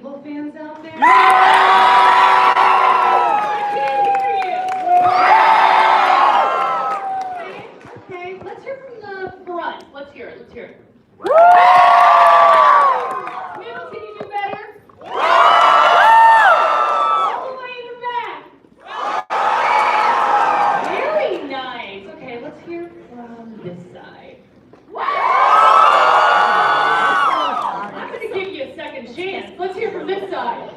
evil fans out there? Okay, let's hear from the front. Let's hear it. Middle, can you do better? All the way in the back. Very nice. Okay, let's hear from this side. I'm going to give you a second chance. Let's hear from this side.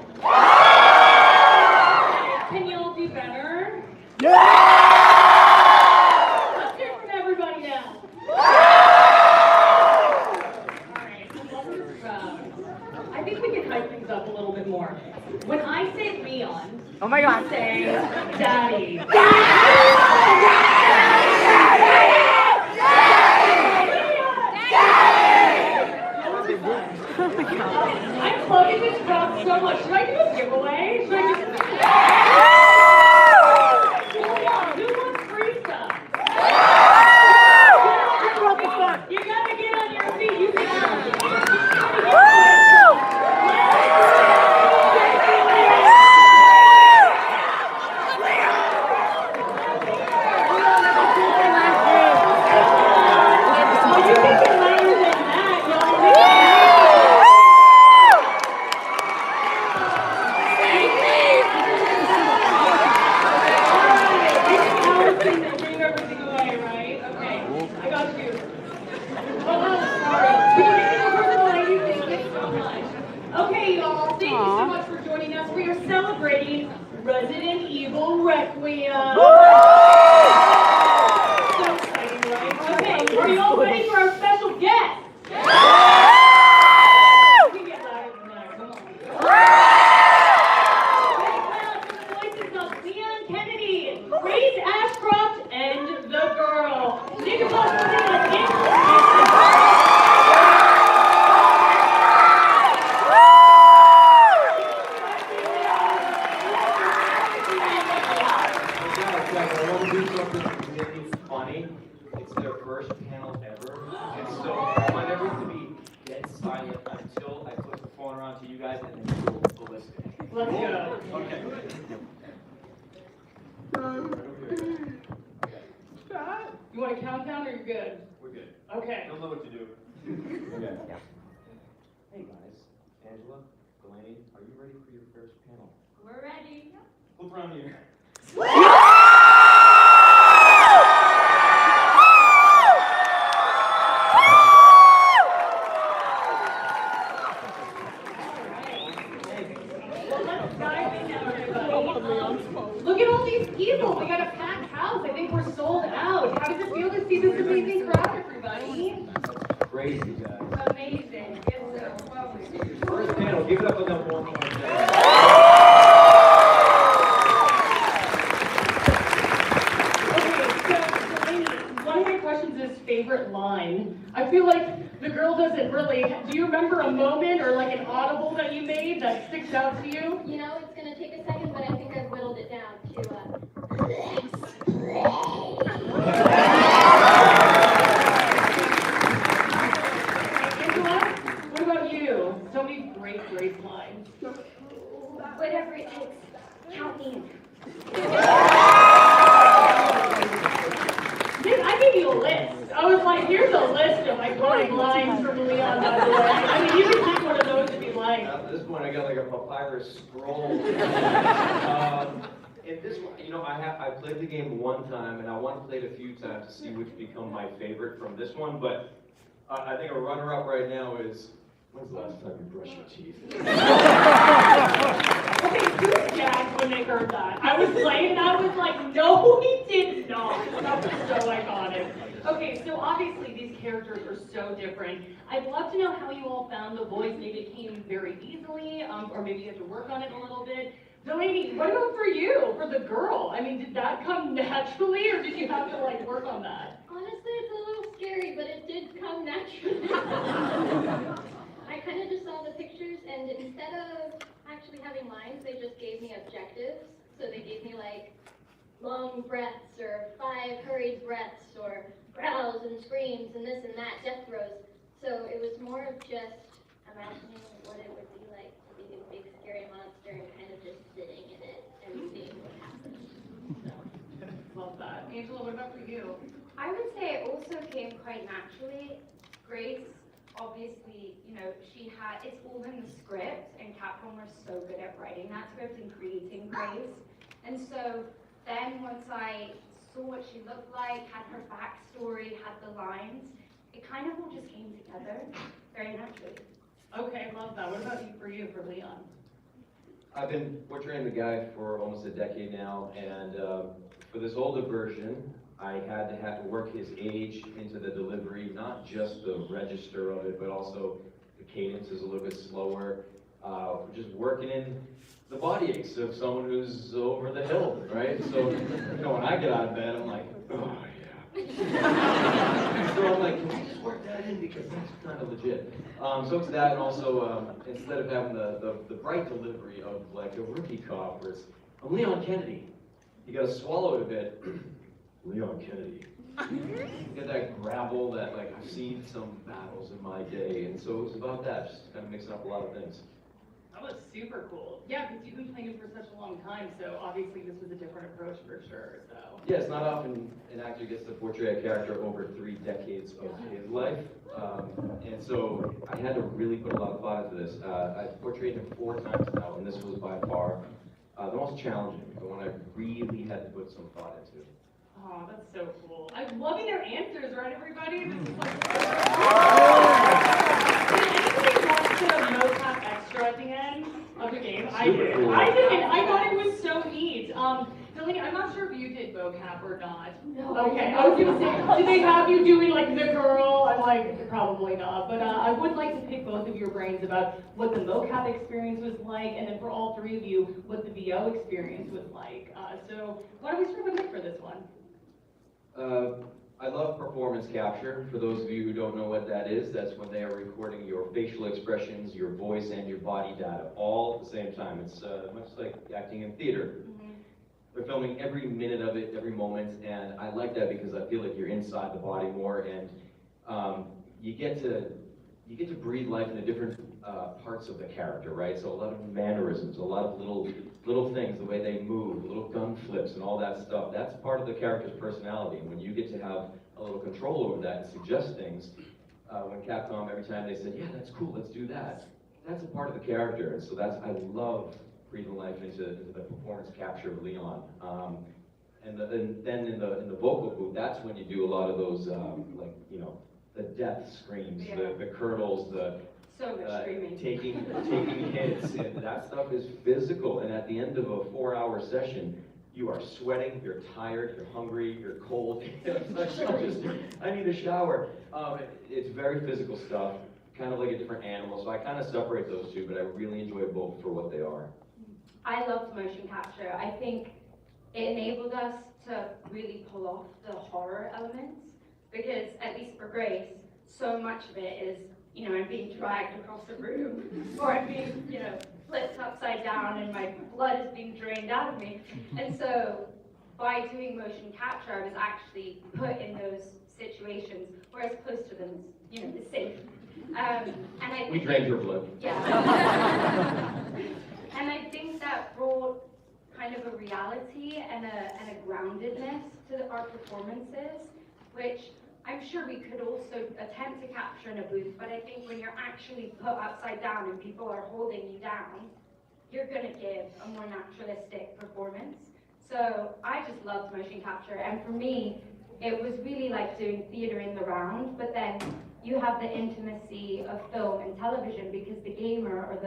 Can you all do better? Let's hear from everybody now. I think we can hype things up a little bit more. When I say Leon, oh my God, say Daddy. I'm floating this crowd so much. Should I do a giveaway? Should I just... Who wants free stuff? You gotta get on your feet. You can celebrating Resident Evil Requiem. So exciting, right? Okay, are you all ready for our special guest? We can get louder than that, come on. The voices of leonkennedy, Ashcroft, and the girl. Nicole, let's go. Okay. You want a countdown or you're good? We're good. Okay. You'll know what to do. Okay. Hey guys, Angela, Delanie, are you ready for your first panel? We're ready. Flip around here. Look at all these people. We got a packed house. I think we're sold out. How does it feel to see this amazing crowd, everybody? Crazy, guys. Amazing. First panel, give it up with them one more time. Okay, so Delanie, one of my questions is favorite line. I feel like the girl doesn't really. Do you remember a moment or like an audible that you made that sticks out to you? You know, it's going to take a second, but I think I've whittled it down to Angela, what about you? So many great lines. whatever it takes. Count me in. I gave you a list. I was like, here's a list of iconic lines from Leon, by the way. I mean, you can take one of those if you like. At this point, I got like a papyrus scroll. In this one, you know, I played the game one time, and I want to play it a few times to see which become my favorite from this one, but I think a runner-up right now is, when's the last time you brushed your teeth? Okay, who's gagged when they heard that? I was playing and I was like, no, he did not. That was so iconic. Okay, so obviously these characters are so different. I'd love to know how you all found the voice. Maybe it came very easily, or maybe you had to work on it a little bit. Delanie, what about for you, for the girl? I mean, did that come naturally, or did you have to like work on that? Honestly, it's a little scary, but it did come naturally. I kind of just saw the pictures, and instead of actually having lines, they just gave me objectives. So they gave me like long breaths, or 5 hurried breaths, or growls and screams, and this and that, death throws. So it was more of just imagining what it would be like to be a big about for you? I would say it also came quite naturally. Grace, obviously, you know, it's all in the script, and Capcom was so good at writing that script and creating Grace. And so then once I saw what she looked like, had her backstory, had the lines, it kind of all just came together very naturally. Okay, love that. What about for you, for Leon? I've been portraying the guy for almost a decade now, and for this older version, I had to work his age into the delivery, not just the register of it, but also the cadence is a little bit slower. Just working in the body aches of someone who's over the hill, right? So, you know, when I get out of bed, I'm like, oh yeah. So I'm like, can we just work that in, because that's kind of legit. So it's that, and also instead of having the bright delivery of like a rookie cop, where it's, I'm Leonkennedy. You gotta swallow it a bit. Leonkennedy. You get that gravel that, like, I've seen some battles in my day, and so it was about that, just kind of mixing up a lot of things. That was super cool. Yeah, because you've been playing it for such a long time, so obviously this was a different approach for sure, so. Yeah, it's not often an actor gets to portray a character over 3 decades of his life, and so I had to really put a lot of thought into this. I've portrayed him 4 times now, and this was by far the most challenging, the one I really had to put some thought into. Oh, that's so cool. I'm loving their answers, right, everybody? This is like... Did anybody watch the Mocap extra at the end of the game? I did. Cool. I did. I thought it was so neat. Delanie, I'm not sure if you did Mocap or not. No. Okay, I was gonna say, did they have you doing like the girl? I'm like, probably not. But I would like to pick both of your brains about what the Mocap experience was like, and then for all 3 of you, what the VO experience was like. So why don't we start with Nick for this one? I love performance capture. For those of you who don't know what that is, that's when they are recording your facial expressions, your voice, and your body data all at the same time. It's much like acting in theater. They're filming every minute of it, every moment, and I like that because I feel like you're inside the body more, and you get to breathe life into different parts of the character, right? So a lot of mannerisms, a lot of little things, the way they move, little gun flips and all that stuff. That's part of the character's personality. And when you get to have a little control over that and suggest things, when Capcom, every time they said, yeah, that's cool, let's do that, that's a part of the character. And so I love breathing life into the performance capture of Leon. And then in the vocal booth, that's when you do a lot of those, like, you know, the death screams, Yeah. the curdles, So much screaming. taking hits, and that stuff is physical. And at the end of a 4-hour session, you are sweating, you're tired, you're hungry, you're cold. I need a shower. It's very physical stuff, kind of like a different animal. So I kind of separate those two, but I really enjoy both for what they are. I loved motion capture. I think it enabled us to really pull off the horror elements, because at least for Grace, so much of it is, you know, I'm being dragged across the room, or I'm being, you know, flipped upside down and my blood is being drained out of me. And so by doing motion capture, I was actually put in those situations where as close to them as, you know, is safe. And We drained your blood. Yeah. And I think that brought kind of a reality and a groundedness to our performances, which I'm sure we could also attempt to capture in a booth, but I think when you're actually put upside down and people are holding you down, you're going to give a more naturalistic performance. So I just loved motion capture, and for me, it was really like doing theater in the round, but then you have the intimacy of film and television because the gamer or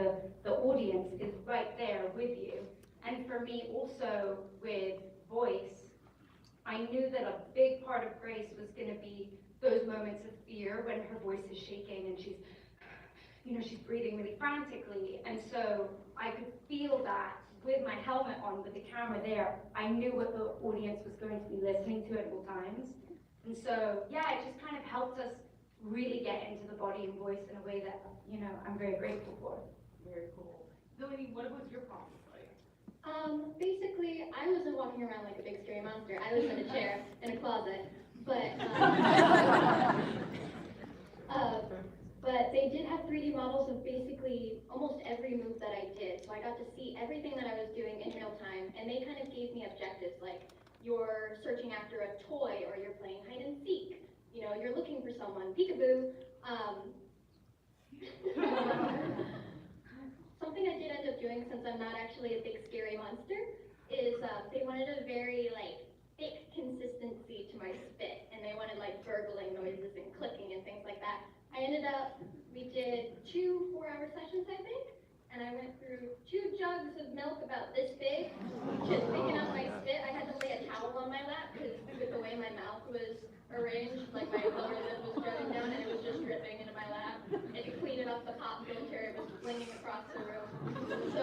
the audience is right there with you. And for me also with voice, I knew that a big part of Grace was going to be those moments of fear when her voice is shaking and she's, you know, she's breathing really frantically. And so I could feel that with my helmet on, with the camera there. I knew what the audience was going to be listening to at all times. And so, yeah, it just kind of helped us really get into the body and voice in a way that, you know, I'm very grateful for. Very cool. Delanie, what was your process like? Basically, I wasn't walking around like a big scary monster. I was in a chair in a closet, but they did have 3D models of basically almost every move that I did. So I got to see everything that I was doing in real time, and they kind of gave me objectives like, you're searching after a toy or you're playing hide and seek. You know, you're looking for someone, peekaboo. Something I did end up doing, since I'm not actually a big scary monster, is they wanted a very like thick consistency to my spit, and they wanted like gurgling noises and clicking and things like that. We did 2 4-hour sessions, I think, and I went through 2 jugs of milk about this big, just picking up my spit. I had to lay a towel on my lap because with the way my mouth was arranged, like my lower lip was jutting down and it was just dripping into my lap. And to clean it off the pop filter, it was flinging across the room. So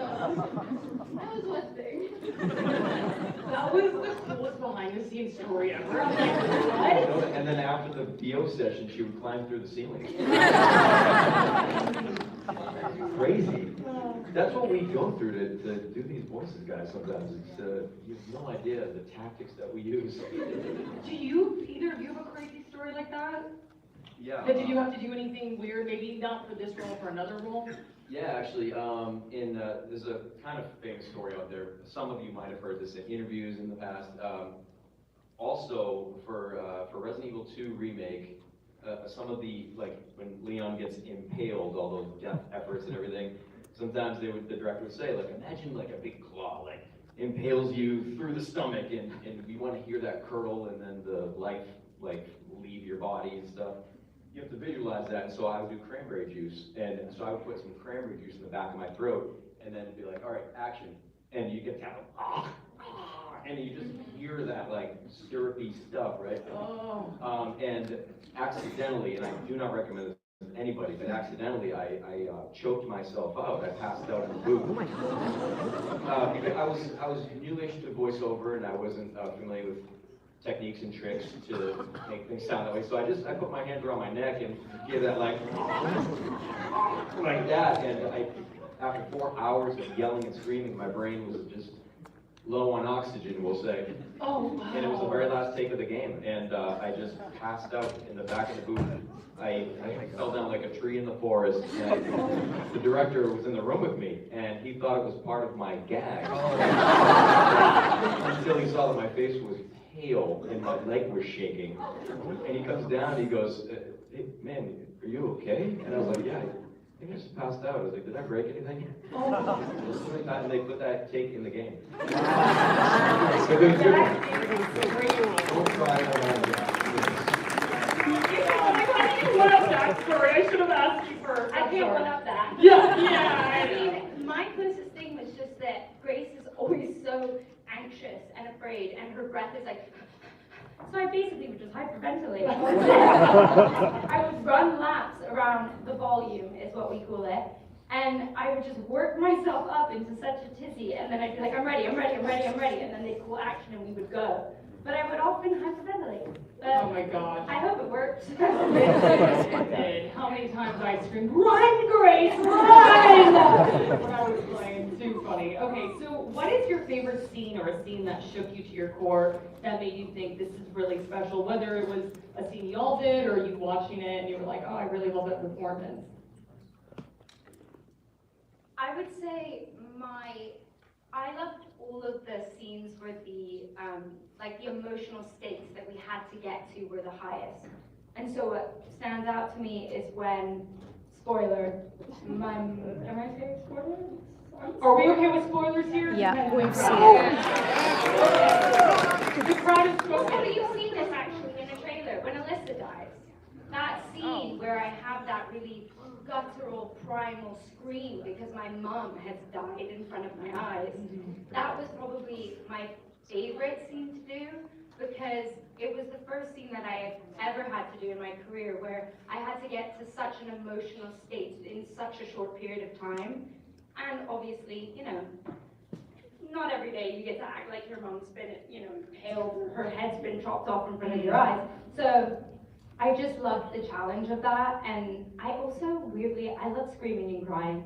that was one thing. That was the coolest behind-the-scenes story ever. I'm like, what? And then after the BO session, she would climb through the ceiling. Crazy. That's what we go through to do these voices, guys, sometimes. It's, you have no idea the tactics that we use. Do either of you have a crazy story like that? Yeah. Did you have to do anything weird, maybe not for this role, for another role? Yeah, actually, there's a kind of famous story out there. Some of you might have heard this in interviews in the past. Also, for Resident Evil 2 Remake, some of the, like, when Leon gets impaled, all those death efforts and everything, sometimes the director would say, like, imagine like a big claw, like, impales you through the stomach, and we want to hear that curdle and then the life, like, leave your body and stuff. You have to visualize that, and so I would do cranberry juice, and so I would put some cranberry juice in the back of my throat, and then be like, all right, action, and you get kind of, and you just hear that, like, syrupy stuff, right? Oh. And accidentally, and I do not recommend this to anybody, but accidentally, I choked myself out. I passed out in the booth. Oh my God. Because I was newish to voiceover, and I wasn't familiar with techniques and tricks to make things sound that way. So I put my hand around my neck and give that like that. And after 4 hours of yelling and screaming, my brain was just low on oxygen, we'll say. Oh, wow. And it was the very last take of the game, and I just passed out in the back of the booth. I fell down like a tree in the forest, and the director was in the room with me, and he thought it was part of my gag. Until he saw that my face was pale and my leg was shaking. And he comes down and he goes, hey, man, are you okay? And I was like, yeah, I think I just passed out. I was like, did I break anything? And they put that take in the game. Don't try it. What up that story? I should have asked you first. I can't one up that. Yeah. I mean, my closest thing was just that Grace is always so anxious and afraid, and her breath is like. So I basically would just hyperventilate. I would run laps around the volume, is what we call it, and I would just work myself up into such a tizzy, and then I'd be like, I'm ready, and then they'd call action and we would go. But I would often hyperventilate. Oh my God. I hope it worked. It did. How many times I screamed, run, Grace, run! When I was playing. Too funny. Okay, so what is your favorite scene or a scene that shook you to your core that made you think this is really special? Whether it was a scene y'all did or you watching it and you were like, oh, I really love that performance. I would say I loved all of the scenes where the like the emotional stakes that we had to get to were the highest. And so what stands out to me is when, spoiler, am I saying spoiler? Are we okay with spoilers here? Yeah, we've seen it. The crowd is Oh, spoken. you've seen this actually in a trailer, when Alyssa dies. That scene where I have that really guttural, primal scream because my mom has died in front of my eyes. That was probably my favorite scene to do because it was the first scene that I had ever had to do in my career where I had to get to such an emotional state in such a short period of time. And obviously, you know, not every day you get to act like your mom's been, you know, impaled, her head's been chopped off in front of your eyes. So I just loved the challenge of that, and I also, weirdly, I love screaming and crying.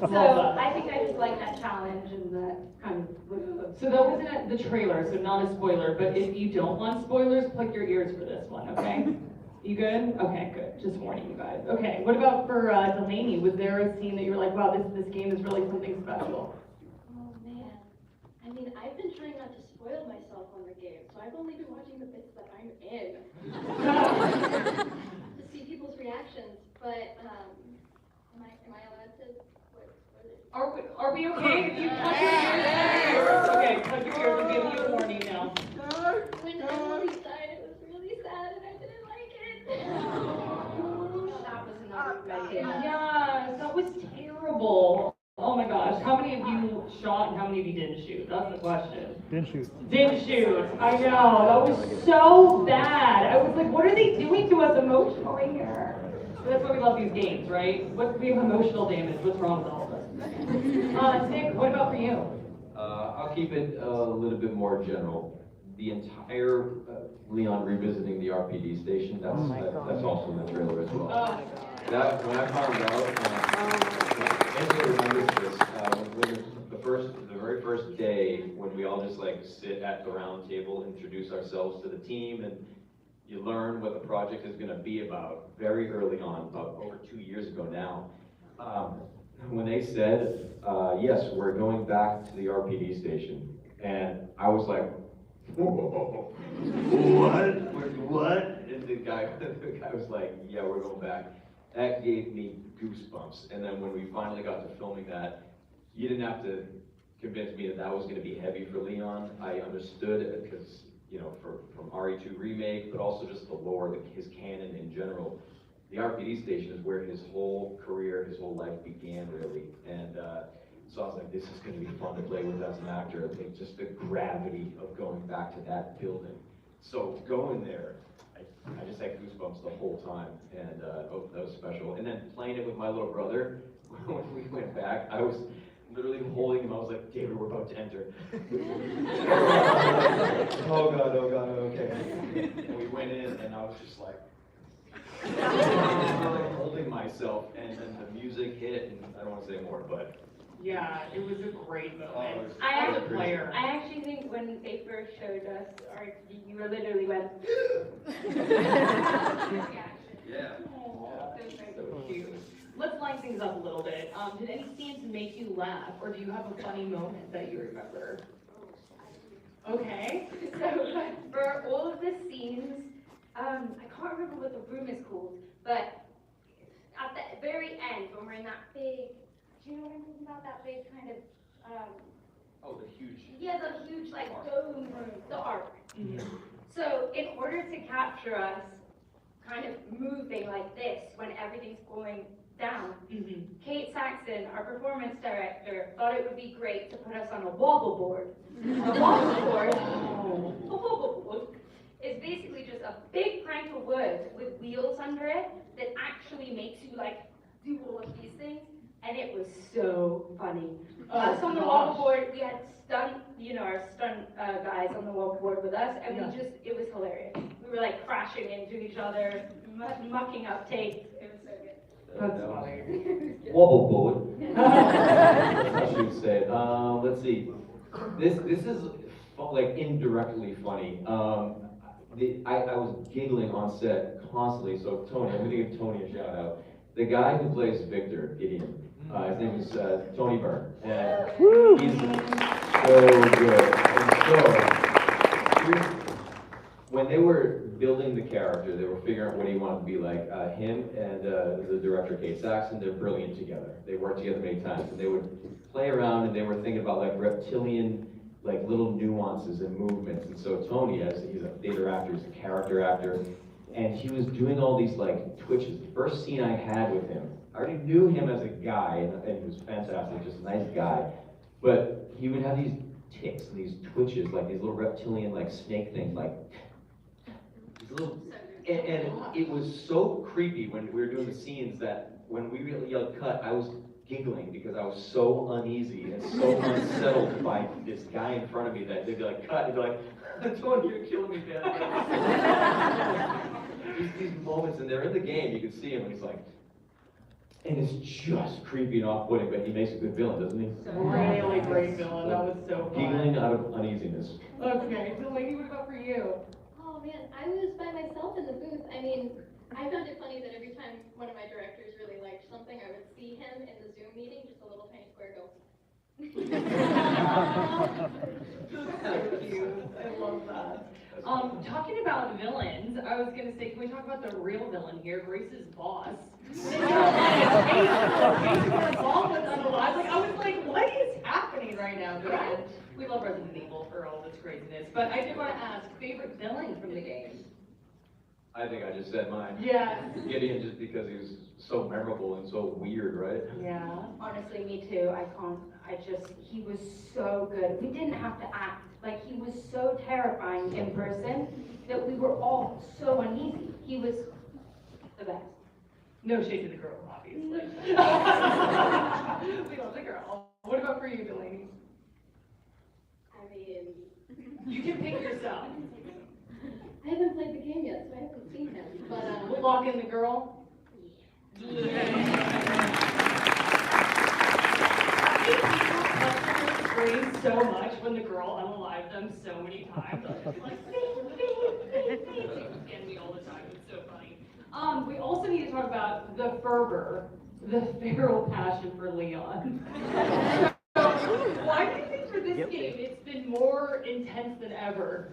So I think I just like that challenge and that kind of... So that wasn't the trailer, so not a spoiler, but if you don't want spoilers, plug your ears for this one, okay? You good? Okay, good. Just warning you guys. Okay, what about for Delanie? Was there a scene that you were like, wow, this game is really something special? Oh man, I I mean, I've been trying not to spoil myself on the game, so I've only been watching the bits that I'm in to see people's reactions. But am I allowed to? What is it? Are we okay if you touch your ears? Okay, touch your ears. I'm giving you a warning now. When Emily died, it was really sad, and I didn't like it. That was not right. Yes, that was terrible. Oh my gosh, how many of you shot and how many of you didn't shoot? That's the question. Didn't shoot. Didn't shoot. I know, that was so bad. I was like, what are they doing to us emotionally here? But that's why we love these games, right? We have emotional damage. What's wrong with all of us? Nick, what about for you? I'll keep it a little bit more general. The entire Leon revisiting the RPD station, that's also in the trailer as well. That, when I found out, Angela remembers this, the very first day when we all just like sit at the round table, introduce ourselves to the team, and you learn what the project is going to be about very early on, about over 2 years ago now. When they said, yes, we're going back to the RPD station, and I was like, whoa, what? And the guy was like, yeah, we're going back. That gave me goosebumps. And then when we finally got to filming that, you didn't have to convince me that was going to be heavy for Leon. I understood it because, you know, from RE2 Remake, but also just the lore, his canon in general. The RPD station is where his whole career, his whole life began, really. And so I was like, this is going to be fun to play with as an actor. I think just the gravity of going back to that building. So going there, I just had goosebumps the whole time, and that was special. And then playing it with my little brother, when we went back, I was literally holding him. I was like, David, we're about to enter. Oh God, okay. And we went in, and I was just like holding myself, and then the music hit, and I don't want to say more, but. Yeah, it was a great moment. I As a player. I actually think when they first showed us, or you were literally went. Yeah. So cute. Let's line things up a little bit. Did any scenes make you laugh, or do you have a funny moment that you remember? Okay. So for all of the scenes, I can't remember what the room is called, but at the very end, when we're in that big, do you know what I'm talking about? That big kind of, Oh, the huge. yeah, the huge like dome room, the arc. Mm-hmm. So in order to capture us kind of moving like this when everything's going down, Mm-hmm. Kate Saxon, our performance director, thought it would be great to put us on a wobble board. A wobble board is basically just a big plank of wood with wheels under it that actually makes you like do all of these things, and it was so funny. Us on the wobble board, we had our stunt guys on the wobble board with us, and it was hilarious. We were like crashing into each other, mucking up takes. It was so good. That's funny. Wobble board. I should say. Let's see. This is like indirectly funny. I was giggling on set constantly. So Tony, I'm gonna give Tony a shout out. The guy who plays Victor Gideon, his name is Tony Byrne, and he's so good. And so when they were building the character, they were figuring out what he wanted to be like. Him and the director Kate Saxon, they're brilliant together. They worked together many times, and they would play around, and they were thinking about like reptilian, like little nuances and movements. And so Tony, he's a theater actor, he's a character actor, and he was doing all these like twitches. The first scene I had with him, I already knew him as a guy, and he was fantastic, just a nice guy. But he would have these tics and these twitches, like these little reptilian, like snake things, like these little. And it was so creepy when we were doing the scenes that when we really yelled cut, I was giggling because I was so uneasy and so unsettled by this guy in front of me that they'd be like, cut, and they'd be like, Tony, you're killing me, man. these moments, and they're in the game, you can see him, and he's like, and it's just creepy and off-putting, but he makes a good villain, doesn't he? Really great villain, that was so fun. Giggling out of uneasiness. Okay, Delanie, what about for you? Oh man, I was by myself in the booth. I mean, I found it funny that every time one of my directors really liked something, I would see him in the Zoom meeting, just a little tiny square go. So cute. I love that. Talking about villains, I was gonna say, can we talk about the real villain here, Grace's boss? I was like, what is happening right now? But we love Resident Evil for all this craziness. But I did want to ask, favorite villain from the game? I think I just said mine. Yeah. Gideon, just because he was so memorable and so weird, right? Yeah. Honestly, me too. He was so good. We didn't have to act. Like, he was so terrifying in person that we were all so uneasy. He was the best. No shade to the girl, obviously. We love the girl. What about for you, Delanie? I mean, You can pick yourself. I haven't played the game yet, so I haven't seen him. But We'll lock in the girl. Grace so much when the girl unalived them so many times. I was like, she was getting me all the time. It's so funny. We also need to talk about the fervor, the feral passion for Leon. So, why do you think for this game it's been more intense than ever?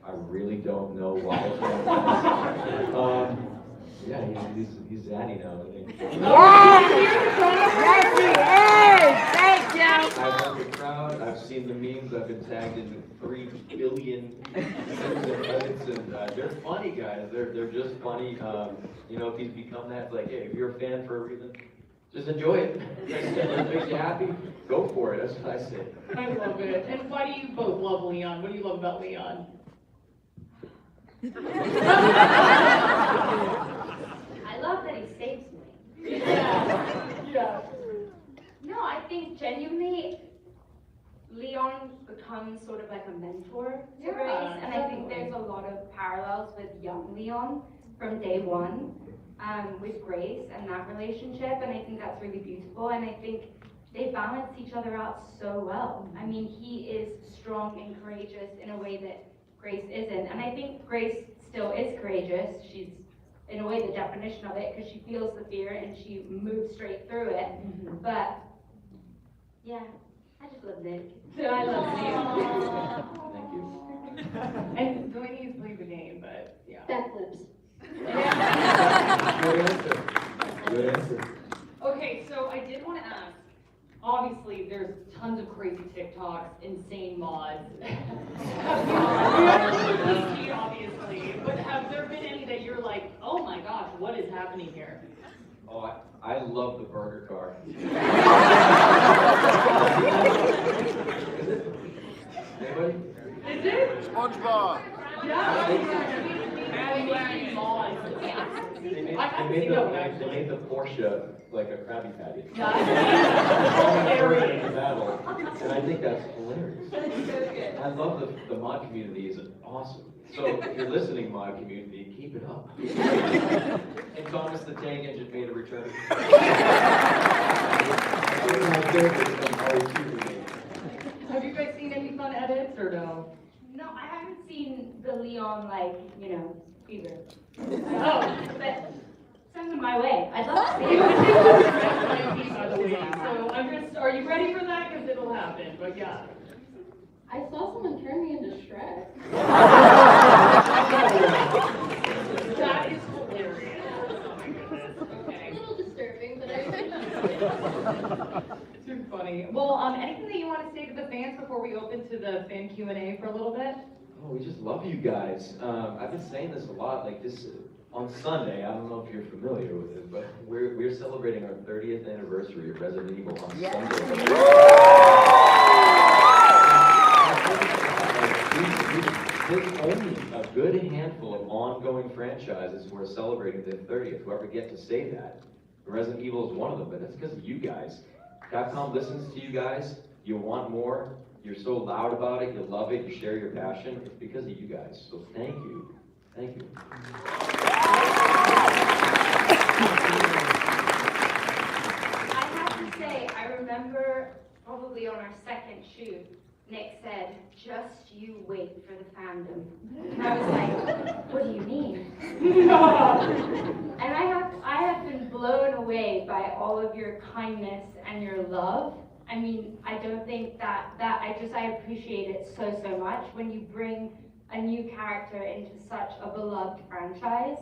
I really don't know why. Yeah, he's zaddy now, I think. Yes, he is! Thank you! I've heard the crowd, I've seen the memes, I've been tagged in 3 billion edits, and they're funny, guys. They're just funny. You know, if he's become that, it's like, hey, if you're a fan for a reason, just enjoy it. If it makes you happy, go for it. That's what I say. I love it. And why do you both love Leon? What do you love about Leon? I love that he saves me. Yeah. No, I think genuinely Leon becomes sort of like a mentor to Yeah, Grace, and I think definitely. there's a lot of parallels with young Leon from day one with Grace and that relationship, and I think that's really beautiful, and I think they balance each other out so well. I mean, he is strong and courageous in a way that Grace isn't, and I think Grace still is courageous. She's, in a way, the definition of it, because she feels the fear and she moves straight through it. But yeah, I just love Nick. I love Nick. Thank you. And Delanie's played the game, but yeah. backflips. Good answer. Good answer. Okay, so I did want to ask, obviously there's tons of crazy TikToks, insane mods. Bluesky, obviously, but have there been any that you're like, oh my gosh, what is happening here? Oh, I love the burger car. Anybody? Is it? SpongeBob! Yeah. They made the Porsche like a Krabby Patty. Hilarious. In battle, and I think that's hilarious. I love the mod community is awesome. So if you're listening, mod community, keep it up. And Thomas the Tank Engine made a return. Have you guys seen any fun edits or no? No, I haven't seen the Leon, like, you know, fever. Oh. But send them my way. I'd love to see it. By the way, so I'm just, are you ready for that? Because it'll happen, but yeah. I saw someone turn me into Shrek. That is hilarious. Oh my goodness. A Okay. little disturbing, but I appreciate it. Too funny. Well, anything that you want to say to the fans before we open to the fan Q&A for a little bit? Oh, we just love you guys. I've been saying this a lot, like this, on Sunday, I don't know if you're familiar with it, but we're celebrating our 30th anniversary of Resident Evil on Sunday. There's only a good handful of ongoing franchises who are celebrating their 30th, who ever get to say that. Resident Evil is one of them, but that's because of you guys. Capcom listens to you guys, you want more, you're so loud about it, you love it, you share your passion. It's because of you guys, so thank you. Thank you. I have to say, I remember probably on our second shoot, Nick said, just you wait for the fandom. And I was like, what do you mean? And I have been blown away by all of your kindness and your love. I mean, I don't think that I appreciate it so much when you bring a new character into such a beloved franchise.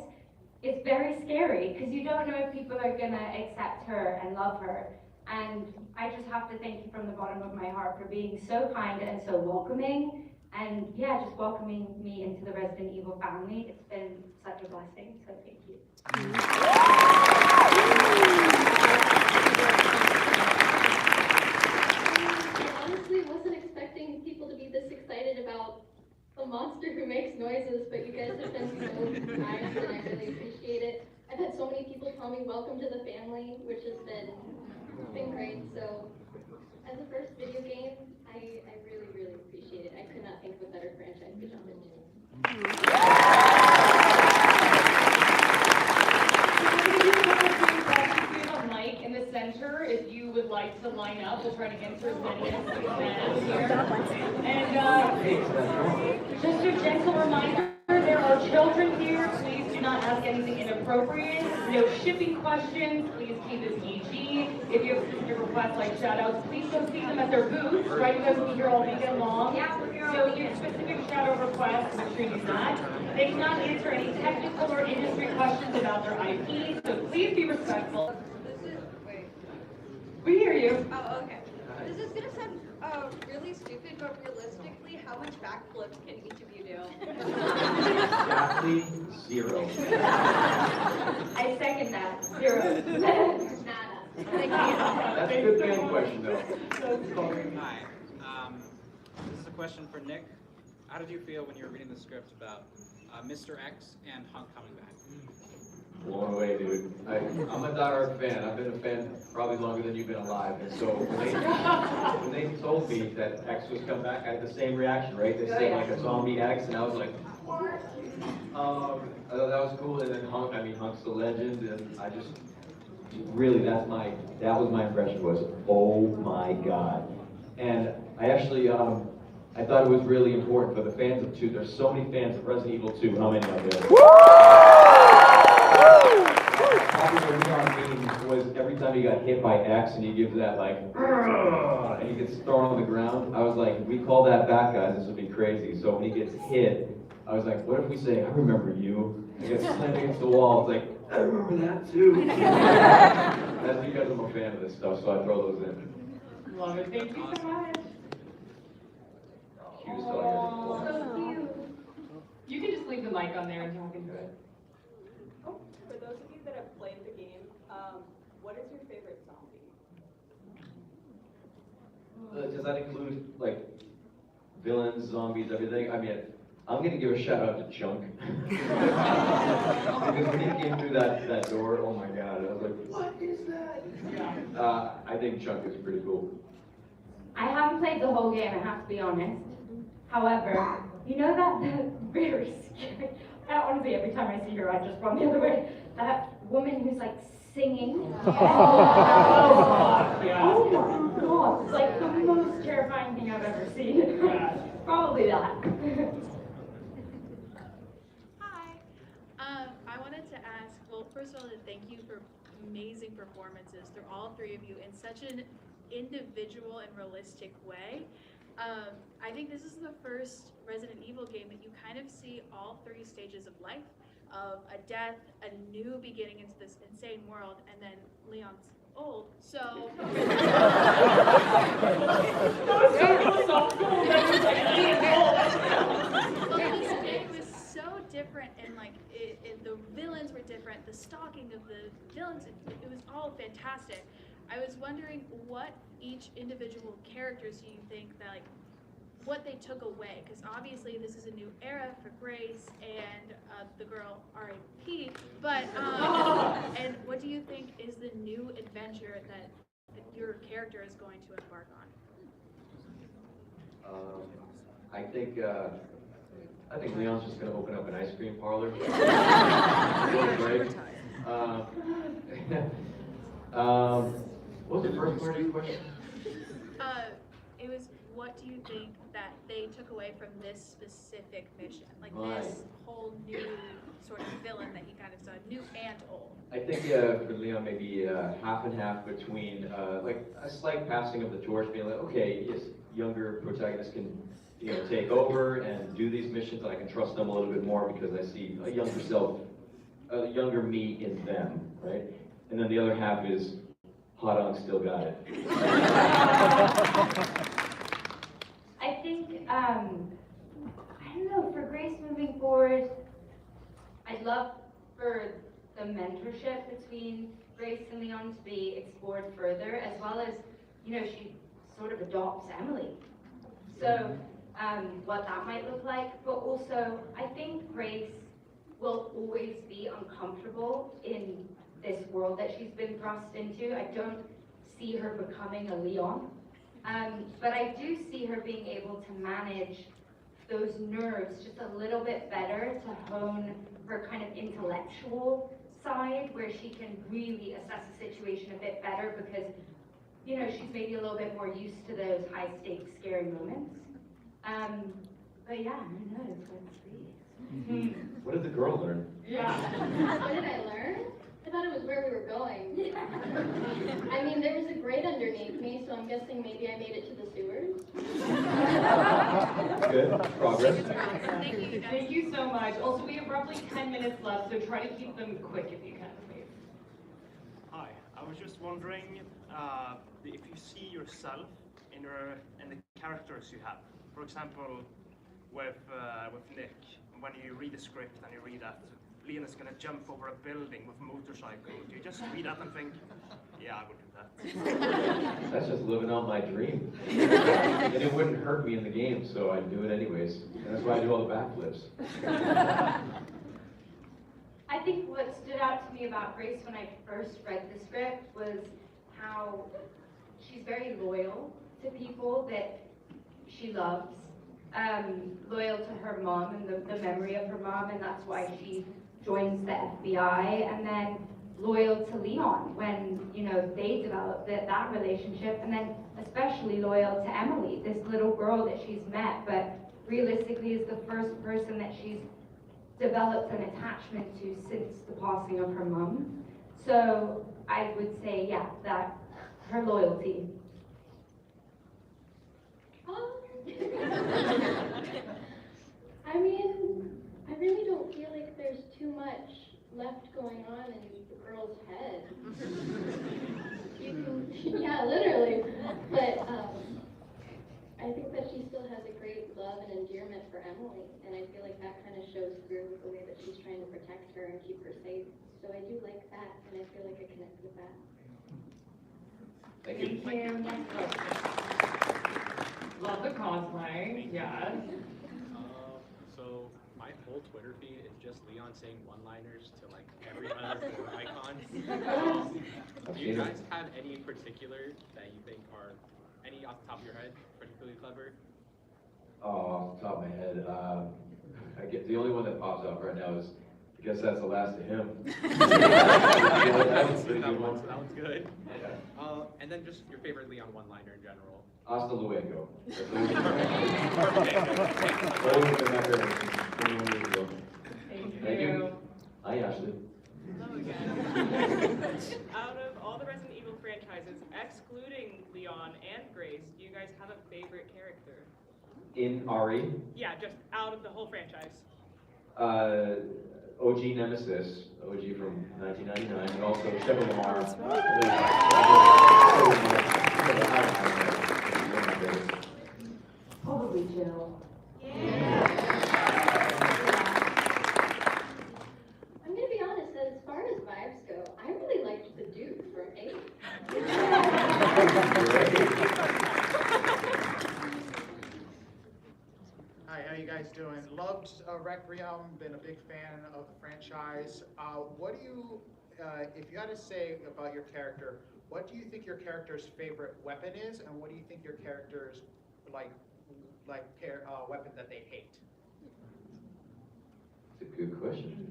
It's very scary because you don't know if people are gonna accept her and love her. And I just have to thank you from the bottom of my heart for being so kind and so welcoming. And yeah, just welcoming me into the Resident Evil family. It's been such a blessing, so thank you. I honestly wasn't expecting people to be this excited about a monster who makes noises, but you guys have been so nice and I really appreciate it. I've had so many people tell me welcome to the family, which has been great. So as a first video game, I really appreciate it. I could not think of a better franchise to jump into. Mike in the center, if you would like to line up, we'll try to get through as many as we can here. And just a gentle reminder, there are children here. Please do not ask anything inappropriate. No shipping questions. Please keep it PG. If you have specific requests like shout-outs, please go see them at their booths. Right, you guys will be here all weekend long. So if you have specific shout-out requests, make sure you do that. They cannot answer any technical or industry questions about their IP, so please be respectful. We hear you. Oh, okay. This is gonna sound really stupid, but realistically, how much backflips can each of you do? Exactly 0. I second that. 0. Nada. That's a good fan question, though. Hi. This is a question for Nick. How did you feel when you were reading the script about Mr. X and Hunk coming back? Blown away, dude. I'm a diehard fan. I've been a fan probably longer than you've been alive. And so when they told me that X was coming back, I had the same reaction, right? They said like a zombie X, and I was like, what? I thought that was cool. And then Hunk, Hunk's the legend, and I just really that was my impression was, oh my god. And I actually I thought it was really important for the fans of 2. There's so many fans of Resident Evil 2. How many are there? Popular meme was every time he got hit by X and he gives that like, and he gets thrown on the ground. I was like, we call that back, guys. This would be crazy. So when he gets hit, I was like, what if we say, I remember you? He gets slammed against the wall. It's like, I remember that too. That's because I'm a fan of this stuff, so I throw those in. Love it. Thank you so much. Cue star. So cute. You can just leave the mic on there and talk into it. For those of you that have played the game, what is your favorite zombie? Does that include like villains, zombies, everything? I mean, I'm gonna give a shout out to Chunk. Because when he came through that door, oh my god, I was like, what is that? Yeah. I think Chunk is pretty cool. I haven't played the whole game, I have to be honest. However, you know that very scary, I don't want to say every time I see her, I just run the other way. That woman who's like singing. Oh my god. It's like the most terrifying thing I've ever seen. Probably that. Hi. I wanted to ask, well, first of all, to thank you for amazing performances through all 3 of you in such an individual and realistic way. I think this is the first Resident Evil game that you kind of see all 3 stages of life, of a death, a new beginning into this insane world, and then Leon's old, so... It was so different, and like, the villains were different, the stalking of the villains, it was all fantastic. I was wondering what each individual characters do you think that, like, what they took away, because obviously this is a new era for Grace and the girl R.I.P. But and what do you think is the new adventure that your character is going to embark on? I think Leon's just gonna open up an ice cream parlor. What was the first part of your question? It was, what do you think that they took away from this specific mission? Like Right. this whole new sort of villain that he kind of saw, new and old. I think for Leon, maybe half and half between like a slight passing of the torch, being like, okay, yes, younger protagonists can take over and do these missions, and I can trust them a little bit more because I see a younger self, a younger me in them, right? And then the other half is hot on, still got it. I think, I don't know, for Grace moving forward, I'd love for the mentorship between Grace and Leon to be explored further, as well as, she sort of adopts Emily. So, what that might look like, but also, I think Grace will always be uncomfortable in this world that she's been thrust into. I don't see her becoming a Leon, but I do see her being able to manage those nerves just a little bit better, to hone her kind of intellectual side, where she can really assess the situation a bit better, because she's maybe a little bit more used to those high stakes, scary moments. But yeah, who knows, let's see. What did the girl learn? Yeah. What did I learn? I thought it was where we were going. I mean, there was a grate underneath me, so I'm guessing maybe I made it to the sewers. Good, progress. Thank you, guys. Thank you so much. Also, we have roughly 10 minutes left, so try to keep them quick if you can, please. Hi, I was just wondering if you see yourself in the characters you have. For example, with Nick, when you read the script and you read that Leon is gonna jump over a building with a motorcycle, do you just read that and think, yeah, I would do that? That's just living out my dream. And it wouldn't hurt me in the game, so I'd do it anyways. And that's why I do all the backflips. I think what stood out to me about Grace when I first read the script was how she's very loyal to people that she loves. Loyal to her mom and the memory of her mom, and that's why she joins the FBI, and then loyal to Leon when, they develop that relationship, and then especially loyal to Emily, this little girl that she's met, but realistically is the first person that she's developed an attachment to since the passing of her mom. So I would say, yeah, that her loyalty. I mean, I really don't feel like there's too much left going on in the girl's head. Yeah, literally. But I think that she still has a great love and endearment for Emily, and I feel like that kind of shows through with the way that she's trying to protect her and keep her safe. So I do like that, and I feel like I connect with that. Thank you. Thank you. Next question. Love the cosplay. Yes. So my whole Twitter feed is just Leon saying one-liners to like every other four icon. Do you guys have any particular that you think are, any off the top of your head, particularly clever? Oh, off the top of my head, I get the only one that pops out right now is, I guess that's the last of him. That one's good. Yeah. And then just your favorite Leon one-liner in general. Hasta luego. Perfect. Always been that way 21 years ago. Thank you. Hi, Ashley. Hello again. Out of all the Resident Evil franchises, excluding Leon and Grace, do you guys have a favorite character? In RE? Yeah, just out of the whole franchise. OG Nemesis, OG from 1999, and also Shepard Lamar. Probably Gill. I'm gonna be honest, as far as vibes go, I really liked the dude from 8. Hi, how you guys doing? Loved Requiem, been a big fan of the franchise. What do you, if you had to say about your character, what do you think your character's favorite weapon is, and what do you think your character's weapon that they hate? It's a good question.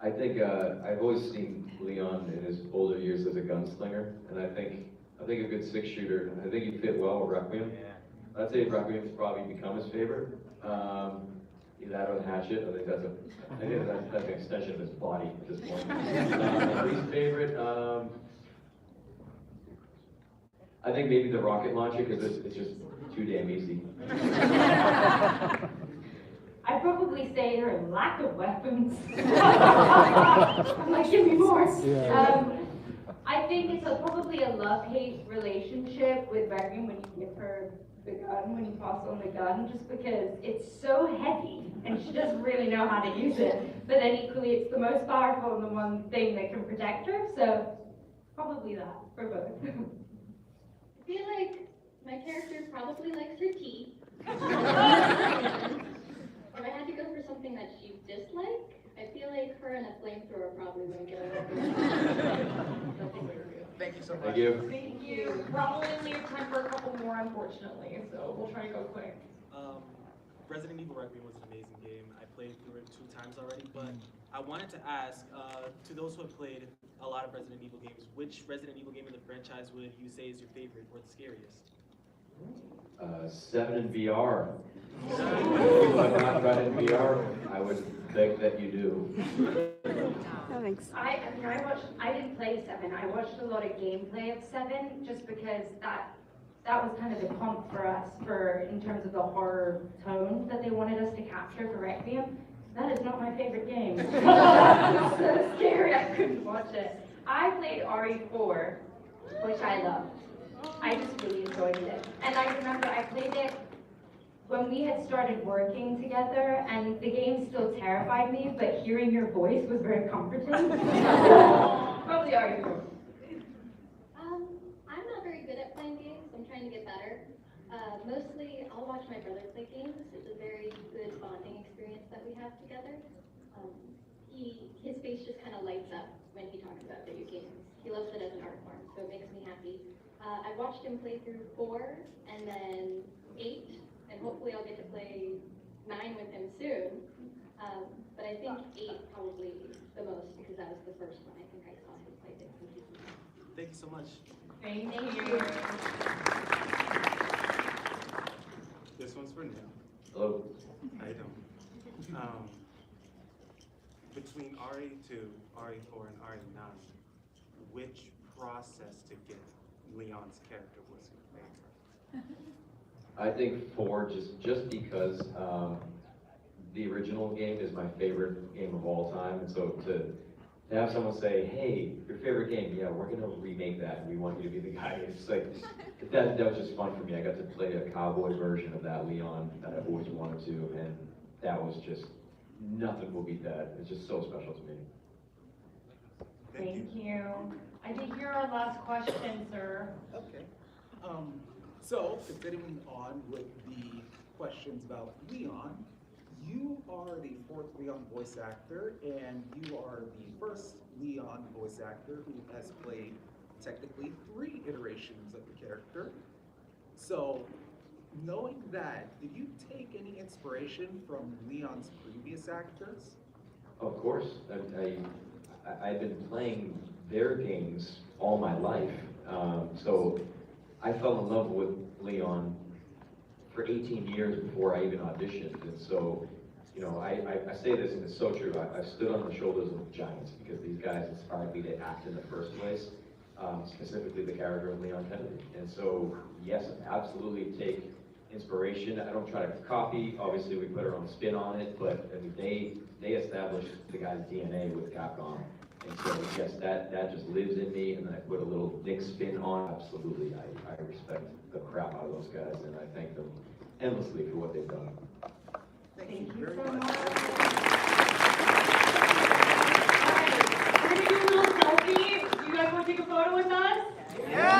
I think I've always seen Leon in his older years as a gunslinger, and I think I think a good 6-shooter. I think he'd fit well with Requiem. I'd say Requiem's probably become his favorite. Either that or the Hatchet. I think that's an extension of his body at this point. Least favorite. I think maybe the rocket launcher because it's just too damn easy. I'd probably say her lack of weapons. I'm like, give me more. I think it's probably a love-hate relationship with Requiem when you give her the gun, when you pass on the gun, just because it's so heavy and she doesn't really know how to use it. But then equally, it's the most powerful and the one thing that can protect her. So probably that for both. I feel like my character probably likes her tea. If I had to go for something that she disliked, I feel like her and a flamethrower probably wouldn't get along. Thank you so much. Thank you. Thank you. Probably only have time for a couple more, unfortunately, so we'll try to go quick. Resident Evil Requiem was an amazing game. I played through it 2 times already, but I wanted to ask, to those who have played a lot of Resident Evil games, which Resident Evil game in the franchise would you say is your favorite or the scariest? 7 in VR. If you have not tried it in VR, I would beg that you do. I didn't play 7. I watched a lot of gameplay of 7 just because that was kind of the comp for us in terms of the horror tone that they wanted us to capture for Requiem. That is not my favorite game. It was so scary, I couldn't watch it. I played RE4, which I loved. I just really enjoyed it. And I remember I played it when we had started working together, and the game still terrified me, but hearing your voice was very comforting. Probably RE4. I'm not very good at playing games. I'm trying to get better. Mostly, I'll watch my brother play games. It's a very good bonding experience that we have together. His face just kind of lights up when he talks about video games. He loves it as an art form, so it makes me happy. I watched him play through 4 and then 8, and hopefully I'll get to play 9 with him soon. But I think 8 probably the most because that was the first one I think I saw him play bits and pieces. Thank you so much. Thank you. This one's for Neil. Hello. How you doing? Between RE2, RE4, and RE9, which process to get Leon's character was your favorite? I think 4 just because the original game is my favorite game of all time, and so to have someone say, "Hey, your favorite game? Yeah, we're gonna remake that, and we want you to be the guy." It's like that was just fun for me. I got to play a cowboy version of that Leon that I've always wanted to, and that was just nothing will beat that. It's just so special to me. Thank you. I think you're our last question, sir. Okay. So, continuing on with the questions about Leon, you are the 4th Leon voice actor, and you are the first Leon voice actor who has played technically 3 iterations of the character. So, knowing that, did you take any inspiration from Leon's previous actors? Of course. I've been playing their games all my life. So I fell in love with Leon for 18 years before I even auditioned. And so, you know, I say this and it's so true. I stood on the shoulders of giants because these guys inspired me to act in the first place, specifically the character of Leonkennedy. And so, yes, absolutely take inspiration. I don't try to copy. Obviously, we put our own spin on it, but I mean, they established the guy's DNA with Capcom. And so, yes, that just lives in me, and then I put a little Nick spin on. Absolutely, I respect the crap out of those guys, and I thank them endlessly for what they've done. Thank you very so much. much. We're gonna do a little selfie. You guys want to take a photo with us? Yeah!